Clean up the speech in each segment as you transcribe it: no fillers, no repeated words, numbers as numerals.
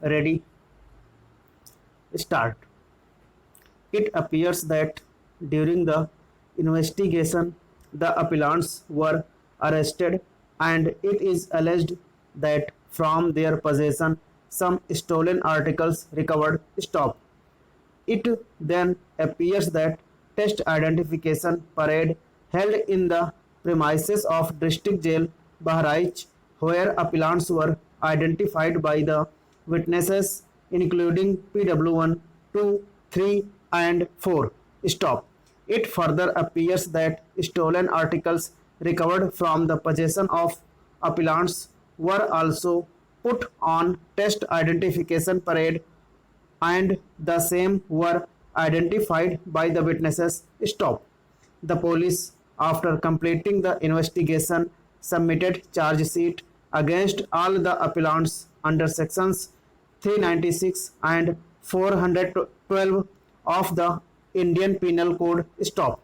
Ready? Start. It appears that during the investigation, the appellants were arrested, and it is alleged that from their possession some stolen articles recovered stopped. It then appears that test identification parade held in the premises of District Jail Bahraich, where appellants were identified by the witnesses including PW1, 2, 3 and 4 stop. It further appears that stolen articles recovered from the possession of appellants were also put on test identification parade, and the same were identified by the witnesses stop. The police, after completing the investigation, submitted charge sheet against all the appellants under sections 396 and 412 of the Indian Penal Code stop.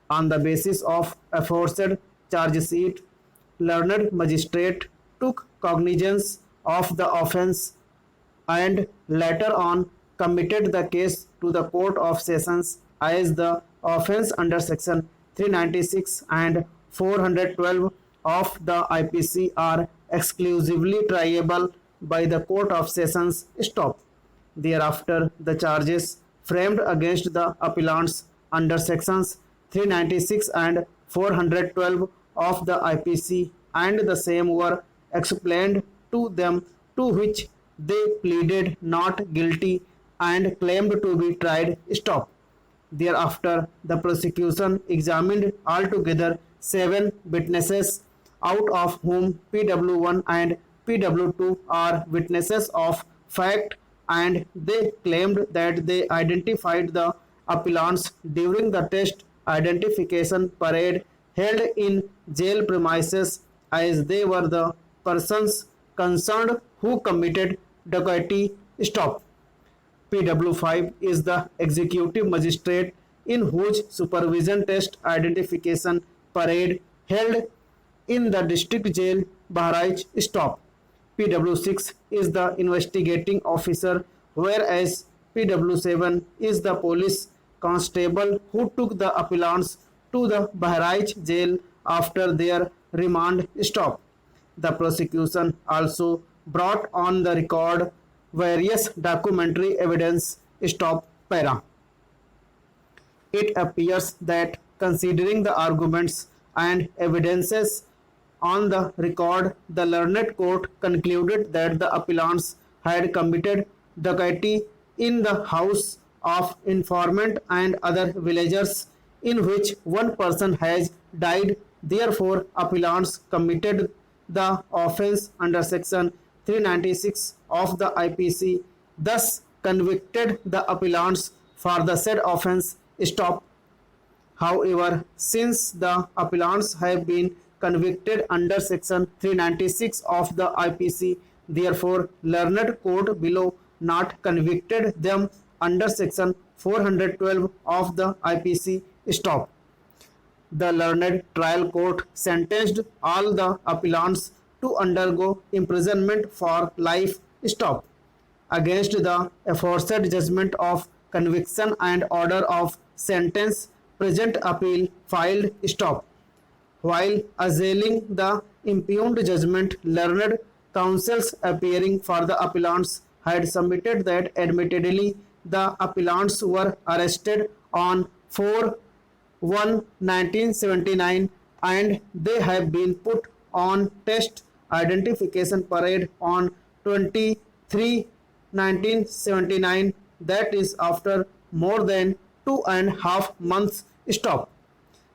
On the basis of aforesaid charge sheet, learned magistrate took cognizance of the offence and later on committed the case to the Court of Sessions as the offence under section 396 and 412 of the IPC are exclusively triable by the Court of Sessions stop. Thereafter, the charges framed against the appellants under sections 396 and 412 of the IPC and the same were explained to them, to which they pleaded not guilty and claimed to be tried stop. Thereafter, the prosecution examined altogether 7 witnesses, out of whom PW1 and PW2 are witnesses of fact, and they claimed that they identified the appellants during the test identification parade held in jail premises, as they were the persons concerned who committed dacoity stop. PW5 is the executive magistrate in whose supervision test identification parade held in the district jail Bahraich stop. PW6 is the investigating officer, whereas PW7 is the police constable who took the appellants to the Bahraich jail after their remand stop. The prosecution also brought on the record various documentary evidence stop para. It appears that considering the arguments and evidences on the record, the learned court concluded that the appellants had committed dacoity in the house of informant and other villagers, in which one person has died. Therefore, appellants committed the offence under section 396 of the IPC, thus convicted the appellants for the said offence stop. However, since the appellants have been convicted under section 396 of the IPC, therefore learned court below not convicted them under section 412 of the IPC stop. The learned trial court sentenced all the appellants to undergo imprisonment for life stop. Against the aforesaid judgment of conviction and order of sentence, present appeal filed stop. While assailing the impugned judgment, learned counsels appearing for the appellants had submitted that admittedly the appellants were arrested on 4/1/1979 and they have been put on test identification parade on 23/1979, that is after more than 2.5 months stop.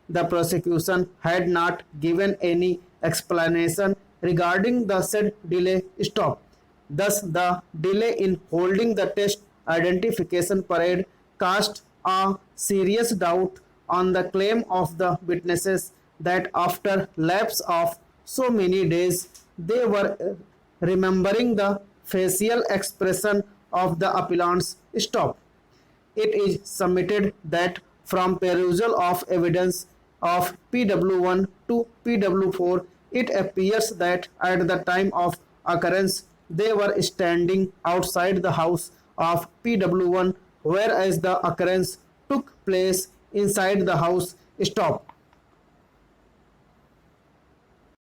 The prosecution had not given any explanation regarding the said delay stop. Thus, the delay in holding the test identification parade cast a serious doubt on the claim of the witnesses that after lapse of so many days they were remembering the facial expression of the appellants stop. It is submitted that from perusal of evidence of PW1 to PW4, it appears that at the time of occurrence, They were standing outside the house of PW1, whereas the occurrence took place inside the house. Stop.